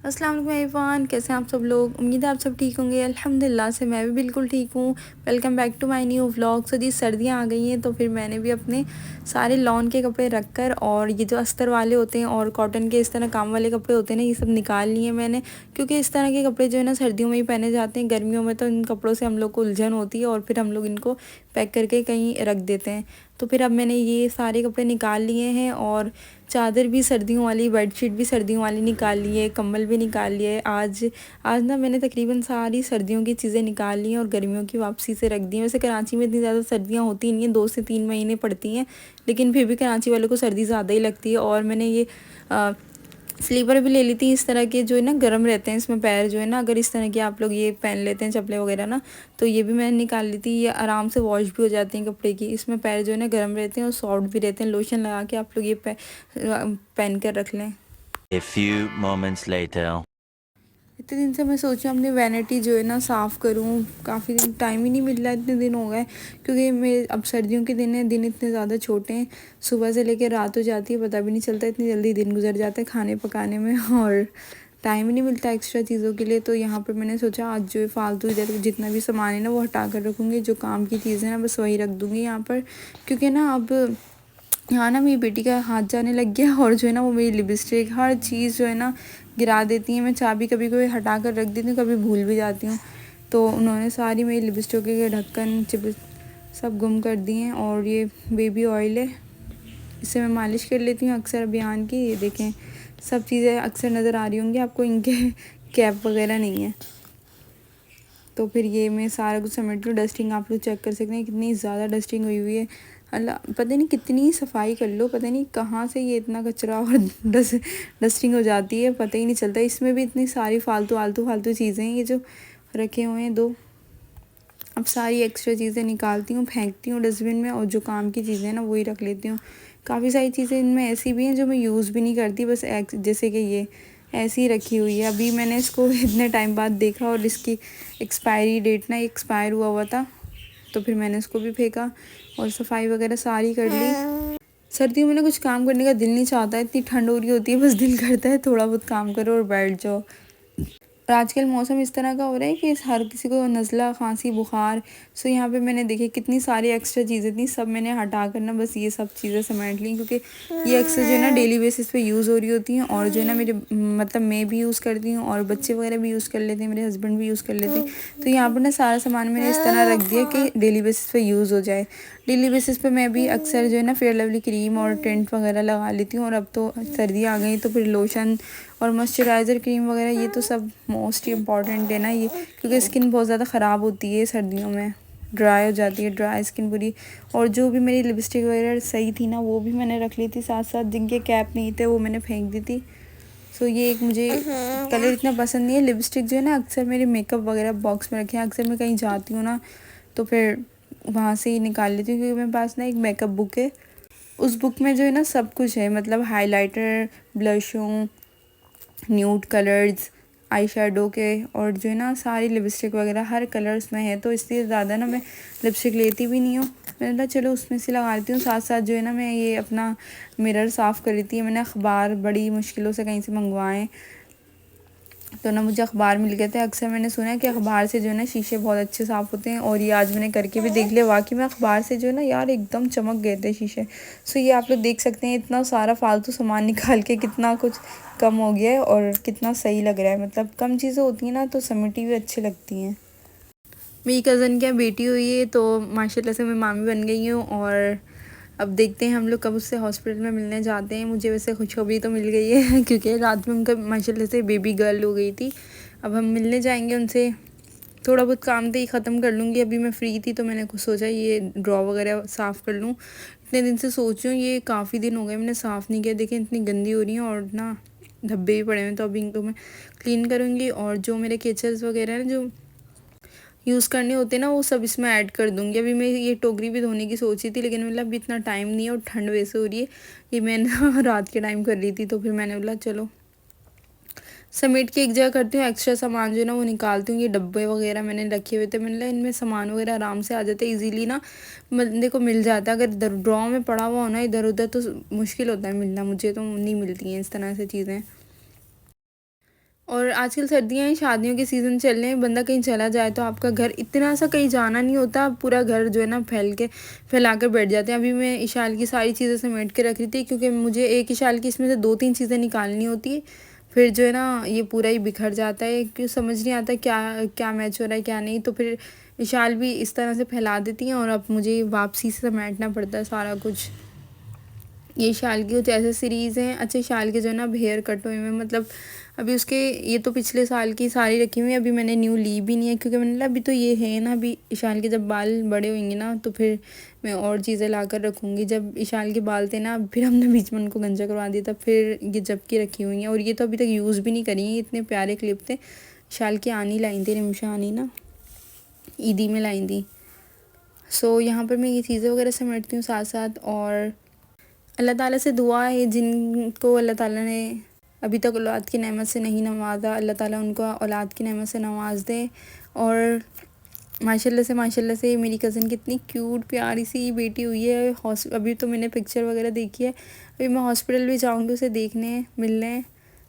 अस्सलाम वालेकुम एवरीवन, कैसे हैं आप सब लोग। उम्मीद है आप सब ठीक होंगे। अल्हम्दुलिल्लाह से मैं भी बिल्कुल ठीक हूँ। Welcome back to my new vlog. So जी सर्दियाँ आ गई हैं तो फिर मैंने भी अपने सारे लॉन के कपड़े रख कर और ये जो अस्तर वाले होते हैं और कॉटन के इस तरह काम वाले कपड़े होते हैं ना, ये सब निकाल लिए मैंने। क्योंकि इस तरह के कपड़े जो है ना सर्दियों में ही पहने जाते हैं, गर्मियों में तो इन कपड़ों से हम लोग को उलझन होती है और फिर हम लोग इनको पैक करके कहीं रख देते हैं। तो फिर अब मैंने ये सारे कपड़े निकाल लिए हैं और चादर भी सर्दियों वाली, बेडशीट भी सर्दियों वाली निकाल ली है, कंबल भी निकाल लिए है। आज आज ना मैंने तकरीबन सारी सर्दियों की चीज़ें निकाल ली हैं और गर्मियों की वापसी से रख दी हैं। वैसे कराची में इतनी ज़्यादा सर्दियाँ होती नहीं हैं, 2 से 3 महीने पड़ती हैं, लेकिन फिर भी कराची वालों को सर्दी ज़्यादा ही लगती है। और मैंने ये स्लीपर भी ले ली थी, इस तरह के जो है ना गर्म रहते हैं, इसमें पैर जो है ना, अगर इस तरह के आप लोग ये पहन लेते हैं चप्पलें वगैरह ना, तो ये भी मैंने निकाल ली थी। ये आराम से वॉश भी हो जाती हैं कपड़े की, इसमें पैर जो है ना गर्म रहते हैं और सॉफ्ट भी रहते हैं। लोशन लगा के आप लोग ये पहन कर रख लें। A few moments later. इतने दिन से मैं सोचा अपनी वैनिटी जो है ना साफ़ करूं, काफ़ी दिन टाइम ही नहीं मिल रहा, इतने दिन हो गए। क्योंकि मैं अब सर्दियों के दिन हैं, दिन इतने ज़्यादा छोटे हैं, सुबह से लेकर रात हो जाती है, पता भी नहीं चलता, इतनी जल्दी दिन गुजर जाता है खाने पकाने में और टाइम ही नहीं मिलता एक्स्ट्रा चीज़ों के लिए। तो यहाँ पर मैंने सोचा आज जो है फालतू इधर जितना भी सामान है ना वो हटा कर रखूँगी, जो काम की चीज़ें ना बस वही रख दूँगी यहाँ पर। क्योंकि ना अब यहाँ ना मेरी बेटी का हाथ जाने लग गया और जो है ना वो मेरी लिपस्टिक हर चीज़ जो है ना गिरा देती है। मैं चाबी कभी कभी हटा कर रख देती हूँ, कभी भूल भी जाती हूँ, तो उन्होंने सारी मेरी लिपस्टिक के ढक्कन चिप सब गुम कर दिए हैं। और ये बेबी ऑयल है, इससे मैं मालिश कर लेती हूँ अक्सर अभियान की। ये देखें सब चीज़ें अक्सर नज़र आ रही होंगी आपको, इनके कैप वगैरह नहीं है। तो फिर ये मैं सारा कुछ समेट लूँ। डस्टिंग आप लोग चेक कर सकते हैं कितनी ज़्यादा डस्टिंग हुई हुई है। अल्लाह पता नहीं कितनी सफाई कर लो, पता नहीं कहाँ से ये इतना कचरा और डस्टिंग हो जाती है, पता ही नहीं चलता। इसमें भी इतनी सारी फालतू चीज़ें हैं ये जो रखे हुए हैं दो। अब सारी एक्स्ट्रा चीज़ें निकालती हूँ, फेंकती हूँ डस्टबिन में, और जो काम की चीज़ें हैं ना वही रख लेती हूँ। काफ़ी सारी चीज़ें इनमें ऐसी भी हैं जो मैं यूज़ भी नहीं करती, बस जैसे कि ये ऐसी ही रखी हुई है। अभी मैंने इसको इतने टाइम बाद देखा और इसकी एक्सपायरी डेट ना एक्सपायर हुआ था, तो फिर मैंने इसको भी फेंका और सफाई वगैरह सारी कर ली। सर्दियों में ना कुछ काम करने का दिल नहीं चाहता, इतनी ठंड हो रही होती है, बस दिल करता है थोड़ा बहुत काम करो और बैठ जाओ। और आजकल मौसम इस तरह का हो रहा है कि हर किसी को नज़ला, खांसी, बुखार। सो यहाँ पे मैंने देखी कितनी सारी एक्स्ट्रा चीज़ें थी, सब मैंने हटा कर ना बस ये सब चीज़ें समेट ली। क्योंकि ये अक्सर जो है ना डेली बेसिस पे यूज़ हो रही होती हैं, और जो है ना मेरे मतलब मैं भी यूज़ करती हूँ और बच्चे वगैरह भी यूज़ कर लेते हैं, मेरे हस्बैंड भी यूज़ कर लेते हैं। तो यहाँ पर ना सारा सामान मैंने इस तरह रख दिया कि डेली बेसिस पे यूज़ हो जाए। डेली बेसिस पे मैं भी अक्सर जो है ना फेयर लवली क्रीम और टेंट वगैरह लगा लेती हूँ। और अब तो सर्दियाँ आ गई तो फिर लोशन और मॉइस्चराइज़र क्रीम वगैरह, ये तो सब मोस्ट इम्पॉर्टेंट है ना ये, क्योंकि स्किन बहुत ज़्यादा ख़राब होती है सर्दियों में, ड्राई हो जाती है, ड्राई स्किन पूरी। और जो भी मेरी लिपस्टिक वगैरह सही थी ना वो भी मैंने रख ली थी साथ साथ, जिनके कैप नहीं थे वो मैंने फेंक दी थी। सो ये एक मुझे कलर इतना पसंद नहीं है। लिपस्टिक जो है ना अक्सर मेरे मेकअप वगैरह बॉक्स में रखे हैं, अक्सर मैं कहीं जाती हूँ ना तो फिर वहाँ से ही निकाल लेती हूँ, क्योंकि मेरे पास ना एक मेकअप बुक है, उस बुक में जो है ना सब कुछ है, मतलब हाइलाइटर, ब्लशों, न्यूड कलर्स, आई शेडो के, और जो है ना सारी लिपस्टिक वगैरह हर कलर्स में है। तो इसलिए ज़्यादा ना मैं लिपस्टिक लेती भी नहीं हूँ। मैंने कहा चलो उसमें से लगा लेती हूँ। साथ साथ जो है ना मैं ये अपना मिरर साफ़ कर लेती है। मैंने अखबार बड़ी मुश्किलों से कहीं से मंगवाए, तो ना मुझे अखबार मिल गए थे। अक्सर मैंने सुना है कि अखबार से जो है ना शीशे बहुत अच्छे साफ़ होते हैं, और ये आज मैंने करके भी देख लिया, वाकई में अखबार से जो है ना यार एकदम चमक गए थे शीशे। सो ये आप लोग देख सकते हैं, इतना सारा फालतू सामान निकाल के कितना कुछ कम हो गया है और कितना सही लग रहा है। मतलब कम चीज़ें होती हैं ना तो समेटी हुई अच्छी लगती हैं। मेरी कज़न क्या बेटी हुई है, तो माशाल्लाह से मैं मामी बन गई हूँ। और अब देखते हैं हम लोग कब उससे हॉस्पिटल में मिलने जाते हैं। मुझे वैसे खुशखबरी तो मिल गई है क्योंकि रात में उनका माशाल्लाह से बेबी गर्ल हो गई थी। अब हम मिलने जाएंगे उनसे, थोड़ा बहुत काम तो ही ख़त्म कर लूँगी। अभी मैं फ्री थी तो मैंने कुछ सोचा ये ड्रॉ वगैरह साफ़ कर लूँ। इतने दिन से सोच रही हूँ, ये काफ़ी दिन हो गए मैंने साफ़ नहीं किया। देखें इतनी गंदी हो रही हैं और ना धब्बे भी पड़े हुए हैं, तो अभी इनको मैं क्लीन करूँगी। और जो मेरे केचल्स वगैरह हैं जो यूज़ करने होते हैं ना वो सब इसमें ऐड कर दूँगी। अभी मैं ये टोकरी भी धोने की सोची थी, लेकिन मतलब अभी इतना टाइम नहीं है और ठंड वैसे हो रही है। ये मैं ना रात के टाइम कर रही थी, तो फिर मैंने बोला चलो समेट के एक जगह करती हूँ। एक्स्ट्रा सामान जो है ना वो निकालती हूँ। ये डब्बे वगैरह मैंने रखे हुए थे, मैंने बोला इनमें सामान वगैरह आराम से आ जाते हैं, इजीली ना बंदे को मिल जाता है। अगर ड्रॉ में पड़ा हुआ हो ना इधर उधर तो मुश्किल होता है मिलना, मुझे तो नहीं मिलती हैं इस तरह से चीज़ें। और आजकल सर्दियाँ हैं, शादियों के सीज़न चल रहे हैं, बंदा कहीं चला जाए तो आपका घर इतना सा कहीं जाना नहीं होता, पूरा घर जो है ना फैला कर बैठ जाते हैं। अभी मैं इशाल की सारी चीज़ें समेट के रख रही थी, क्योंकि मुझे एक इशाल की इसमें से 2-3 चीज़ें निकालनी होती है। फिर जो है ना ये पूरा ही बिखर जाता है, क्यों समझ नहीं आता क्या क्या मैच हो रहा है क्या नहीं। तो फिर इशाल भी इस तरह से फैला देती हैं और अब मुझे वापसी से समेटना पड़ता है सारा कुछ। ये शाल की कुछ ऐसे सीरीज़ हैं। अच्छा, शाल के जो है ना अब हेयर कट हुए हैं, मतलब अभी उसके, ये तो पिछले साल की सारी रखी हुई है, अभी मैंने न्यू ली भी नहीं है, क्योंकि मैंने बोला अभी तो ये है ना, अभी ईशान के जब बाल बड़े होंगे ना तो फिर मैं और चीज़ें ला कर रखूँगी। जब ईशान के बाल थे ना, फिर हमने बीच में उनको गंजा करवा दिया था, फिर ये जब की रखी हुई हैं। और ये तो अभी तक यूज़ भी नहीं करी हैं, इतने प्यारे क्लिप थे। ईशाल की आनी लाई थी, निमशा आनी ना, ईदी में लाई थी। सो यहाँ पर मैं ये चीज़ें वगैरह समेटती हूँ साथ साथ। और अल्लाह ताला से दुआ है, जिनको अल्लाह ताला ने अभी तक औलाद की नेमत से नहीं नवाजा, अल्लाह ताला उनको औलाद की नेमत से नवाज दे। और माशाल्लाह से मेरी कज़न कितनी क्यूट प्यारी सी बेटी हुई है। अभी तो मैंने पिक्चर वगैरह देखी है, अभी मैं हॉस्पिटल भी जाऊँगी उसे देखने मिलने।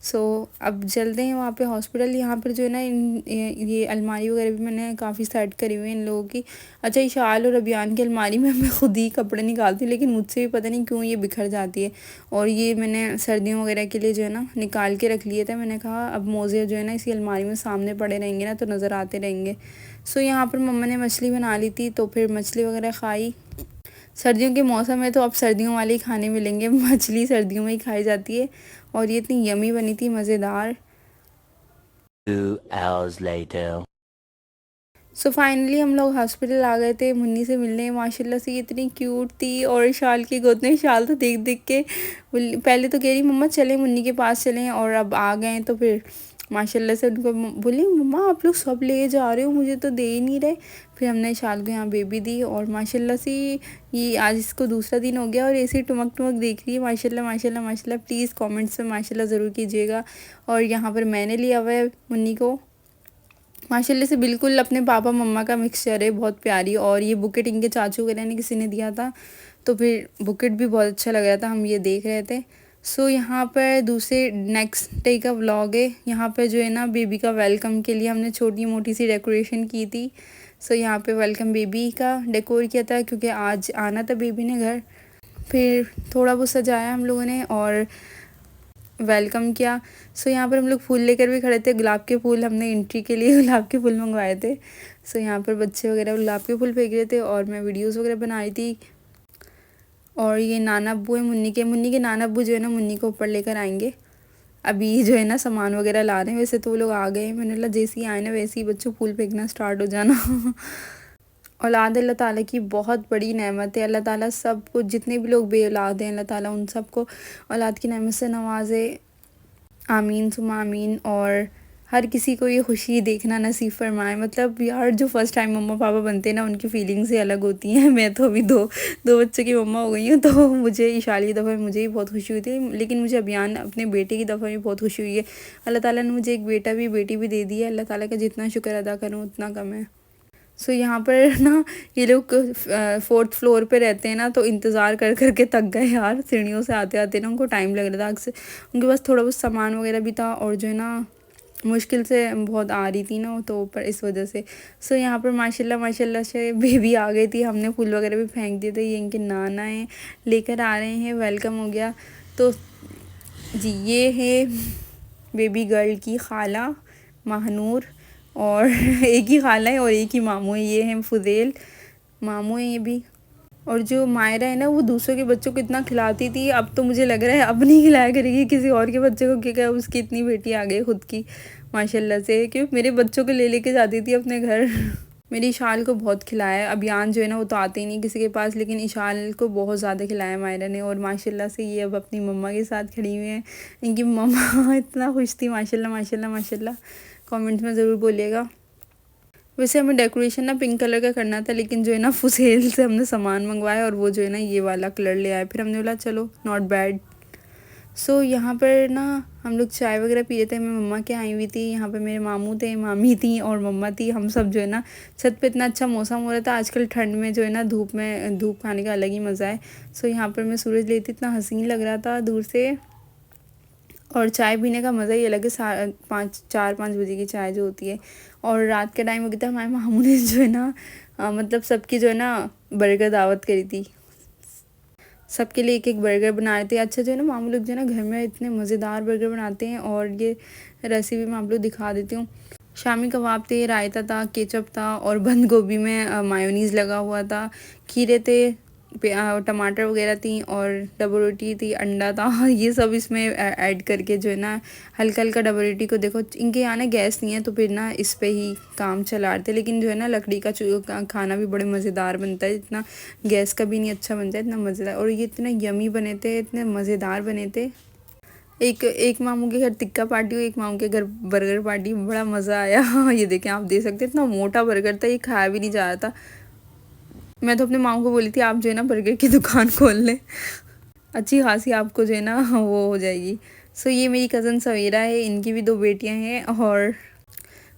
सो अब चलते हैं वहाँ पे हॉस्पिटल। यहाँ पर जो है ना ये अलमारी वगैरह भी मैंने काफ़ी सेट करी हुई है इन लोगों की। अच्छा, इशाल और अबियान की अलमारी में मैं खुद ही कपड़े निकालती हूँ, लेकिन मुझसे भी पता नहीं क्यों ये बिखर जाती है। और ये मैंने सर्दियों वगैरह के लिए जो है ना निकाल के रख लिए थे। मैंने कहा अब मोज़े जो है ना इसी अलमारी में सामने पड़े रहेंगे ना तो नज़र आते रहेंगे। सो यहाँ पर मम्मा ने मछली बना ली थी, तो फिर मछली वगैरह खाई। सर्दियों के मौसम में तो अब सर्दियों वाले ही खाने मिलेंगे, मछली सर्दियों में ही खाई जाती है। और ये इतनी यमी बनी थी, मज़ेदार। 2 hours later. सो फाइनली हम लोग हॉस्पिटल आ गए थे मुन्नी से मिलने। माशाल्लाह से ये इतनी क्यूट थी, और शाल की गोद में शाल तो देख देख के पहले तो कह रही मम्मा चलें, मुन्नी के पास चलें, और अब आ गए तो फिर माशाल्लाह से उनको बोली मम्मा आप लोग सब ले जा रहे हो, मुझे तो दे ही नहीं रहे। फिर हमने शाल को यहाँ बेबी दी, और माशाल्लाह से ये आज इसको दूसरा दिन हो गया और ऐसे टुमक टुमक देख रही है। माशाल्लाह माशाल्लाह माशाल्लाह। प्लीज़ कमेंट्स में माशाल्लाह ज़रूर कीजिएगा। और यहाँ पर मैंने लिया हुआ है मुन्नी को, माशाल्लाह से बिल्कुल अपने पापा मम्मा का मिक्सचर है, बहुत प्यारी। और ये बुकेट इनके चाचू वगैरह ने किसी ने दिया था, तो फिर बुकेट भी बहुत अच्छा लग रहा था, हम ये देख रहे थे। सो यहाँ पर दूसरे नेक्स्ट डे का व्लॉग है। यहाँ पर जो है ना बेबी का वेलकम के लिए हमने छोटी मोटी सी डेकोरेशन की थी। सो यहाँ पे वेलकम बेबी का डेकोर किया था, क्योंकि आज आना था बेबी ने घर। फिर थोड़ा बहुत सजाया हम लोगों ने और वेलकम किया। सो यहाँ पर हम लोग फूल लेकर भी खड़े थे, गुलाब के फूल, हमने एंट्री के लिए गुलाब के फूल मंगवाए थे। सो यहाँ पर बच्चे वगैरह गुलाब के फूल फेंक रहे थे और मैं वीडियोस वगैरह बना रही थी। और ये नाना अब्बू है मुन्नी के नाना अब्बू जो है ना मुन्नी को ऊपर लेकर आएंगे। अभी जो है ना सामान वगैरह ला रहे हैं, वैसे तो वो लोग आ गए हैं, मैंने बोला जैसे ही आए ना वैसे ही बच्चों फूल फेंकना स्टार्ट हो जाना। औलाद अल्लाह ताला की बहुत बड़ी नेमत है। अल्लाह ताला सबको, जितने भी लोग बे औलाद हैं, अल्लाह ताला उन सबको औलाद की नेमत से नवाजे, आमीन सुमा आमीन। और हर किसी को ये खुशी देखना नसीब फरमाए। मतलब यार जो फ़र्स्ट टाइम मम्मा पापा बनते हैं ना, उनकी फीलिंग्स ही अलग होती हैं। मैं तो अभी दो बच्चों की मम्मा हो गई हूँ, तो मुझे इशाल की दफ़ा मुझे ही बहुत खुशी हुई थी, लेकिन मुझे अभियान अपने बेटे की दफ़ा भी बहुत खुशी हुई है। अल्लाह ताला ने मुझे एक बेटा भी बेटी भी दे दी है। अल्लाह ताला का जितना शुक्र अदा करूँ उतना कम है। सो यहाँ पर ना ये लोग 4th फ्लोर पे रहते हैं ना, तो इंतज़ार कर के थक गए यार, सीढ़ियों से आते आते ना उनको टाइम लग रहा था। अक्सर उनके पास थोड़ा बहुत सामान वगैरह भी था, और जो है ना मुश्किल से बहुत आ रही थी ना, तो ऊपर इस वजह से। सो यहाँ पर माशाल्लाह से बेबी आ गई थी, हमने फूल वगैरह भी फेंक दिए थे। ये इनके नाना हैं, लेकर आ रहे हैं, वेलकम हो गया। तो जी ये है बेबी गर्ल की खाला महानूर, और एक ही खाला है और एक ही मामू है, ये हैं फुदेल मामू हैं ये भी। और जो मायरा है ना, वो दूसरों के बच्चों को इतना खिलाती थी, अब तो मुझे लग रहा है अब नहीं खिलाया करेगी किसी और के बच्चे को, क्योंकि उसकी इतनी बेटी आ गई खुद की माशाल्लाह से। क्योंकि मेरे बच्चों को ले लेके जाती थी अपने घर। मेरी इशाल को बहुत खिलाया है। अभियान जो है ना वो तो आते ही नहीं किसी के पास, लेकिन इशाल को बहुत ज़्यादा खिलाया मायरा ने। और माशाल्लाह से ये अब अपनी मम्मा के साथ खड़ी हुई हैं। इनकी मम्मा इतना खुश थी, माशाल्लाह माशाल्लाह माशाल्लाह। कमेंट्स में ज़रूर बोलिएगा। वैसे हमें डेकोरेशन ना पिंक कलर का करना था, लेकिन जो है ना फुसेल से हमने सामान मंगवाया और वो जो है ना ये वाला कलर ले आए। फिर हमने बोला चलो नॉट बैड। सो यहाँ पर ना हम लोग चाय वगैरह पी रहे थे, मैं मम्मा के आई हुई थी। यहाँ पे मेरे मामू थे, मामी थी और मम्मा थी। हम सब जो है ना छत पे, इतना अच्छा मौसम हो रहा था आजकल ठंड में, जो है ना धूप खाने का अलग ही मज़ा है। सो यहाँ पर मैं सूरज लेती, इतना हसीन लग रहा था दूर से। और चाय पीने का मज़ा ही अलग है, 4-5 बजे की चाय जो होती है। और रात के टाइम हो गया था, हमारे मामू ने जो है ना मतलब सबकी जो है ना बर्गर दावत करी थी, सबके लिए एक एक बर्गर बना रहे थे। अच्छा जो है ना मामू लोग जो है ना घर में इतने मज़ेदार बर्गर बनाते हैं, और ये रेसिपी मैं आप लोग दिखा देती हूँ। शामी कबाब थे, रायता था, केचप था, और बंद गोभी में मायोनीज़ लगा हुआ था, खीरे थे, टमाटर वगैरह थी, और डबल रोटी थी, अंडा था ये सब इसमें ऐड करके जो है ना हल्का हल्का। डबल रोटी को देखो, इनके यहाँ ना गैस नहीं है तो फिर ना इस पे ही काम चला रहे थे, लेकिन जो है ना लकड़ी का खाना भी बड़े मज़ेदार बनता है, इतना गैस का भी नहीं अच्छा बनता है, इतना मज़ेदार। और ये इतने यमी बने थे, इतने मज़ेदार बने थे। एक एक मामू के घर टिक्का पार्टी हुई, एक मामू के घर बर्गर पार्टी, बड़ा मज़ा आया ये देखें, आप देख सकते हैं इतना मोटा बर्गर था, ये खाया भी नहीं जा रहा था। मैं तो अपने मामू को बोली थी आप जो है ना बर्गर की दुकान खोल लें, अच्छी खासी आपको जो है ना वो हो जाएगी। सो ये मेरी कज़न सवेरा है, इनकी भी 2 बेटियां हैं, और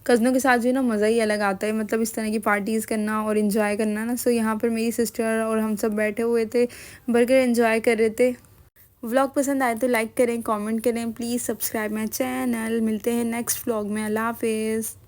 कज़नों के साथ जो है ना मज़ा ही अलग आता है, मतलब इस तरह की पार्टीज़ करना और इन्जॉय करना ना। सो यहाँ पर मेरी सिस्टर और हम सब बैठे हुए थे, बर्गर एंजॉय कर रहे थे। व्लॉग पसंद आए तो लाइक करें, कमेंट करें, प्लीज़ सब्सक्राइब माई चैनल। मिलते हैं नेक्स्ट व्लॉग में। अल्लाह हाफिज़।